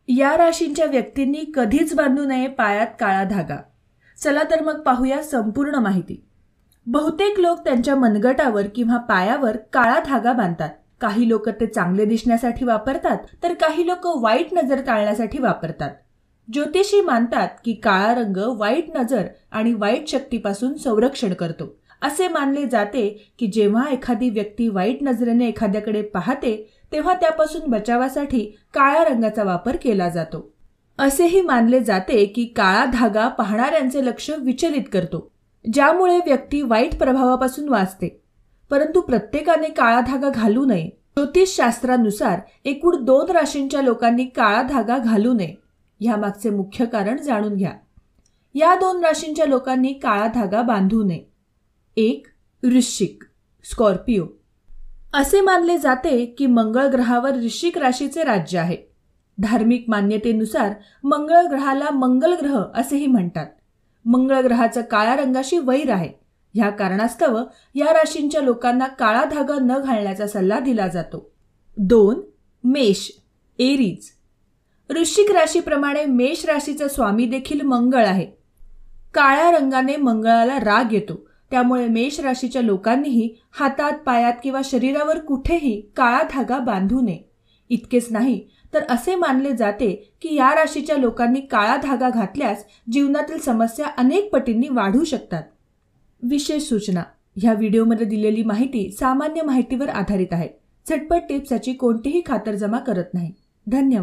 या राशींच्या व्यक्तींनी कधीच बांधू नये पायात काळा धागा। चला तर मग पाहूया संपूर्ण माहिती। बहुतेक लोक त्यांच्या मनगटावर किंवा पायावर काळा धागा बांधतात। काही लोक ते चांगले दिसण्यासाठी वापरतात, तर काही लोक वाईट नजर टाळण्यासाठी वापरतात। ज्योतिषी मानतात की काळा रंग वाईट नजर आणि वाईट शक्तीपासून संरक्षण करतो। असे मानले जाते की जेव्हा एखादी व्यक्ती वाईट नजरेने एखाद्याकडे पाहते तेव्हा त्यापासून बचावासाठी काळ्या रंगाचा वापर केला जातो। असेही मानले जाते की काळा धागा पाहणाऱ्यांचे लक्ष विचलित करतो, ज्यामुळे व्यक्ती वाईट प्रभावापासून वाचते। परंतु प्रत्येकाने काळा धागा घालू नये। ज्योतिषशास्त्रानुसार एकूण 2 राशींच्या लोकांनी काळा धागा घालू नये। यामागचे मुख्य कारण जाणून घ्या। या 2 राशींच्या लोकांनी काळा धागा बांधू नये। 1. वृश्चिक, स्कॉर्पिओ। असे मानले जाते की मंगळ ग्रहावर वृश्चिक राशीचे राज्य आहे। धार्मिक मान्यतेनुसार मंगळ ग्रहाला मंगल ग्रह असेही म्हणतात। मंगळ ग्रहाचा काळ्या रंगाशी वैर आहे। या कारणास्तव या राशींच्या लोकांना काळा धागा न घालण्याचा सल्ला दिला जातो। 2. मेष, एरीज। वृश्चिक राशीप्रमाणे मेष राशीचा स्वामी देखील मंगळ आहे। काळ्या रंगाने मंगळाला राग येतो, त्यामुळे मेष राशीच्या लोकांनीही हातात, पायात किंवा शरीरावर कुठेही काळा धागा बांधू नये। इतकेच नाही तर असे मानले जाते की या राशीच्या लोकांनी काळा धागा घातल्यास जीवनातील समस्या अनेक पटींनी वाढू शकतात। विशेष सूचना: ह्या व्हिडिओमध्ये दिलेली माहिती सामान्य माहितीवर आधारित आहे। झटपट टिप्सची कोणतीही खातरजमा करत नाही। धन्यवाद।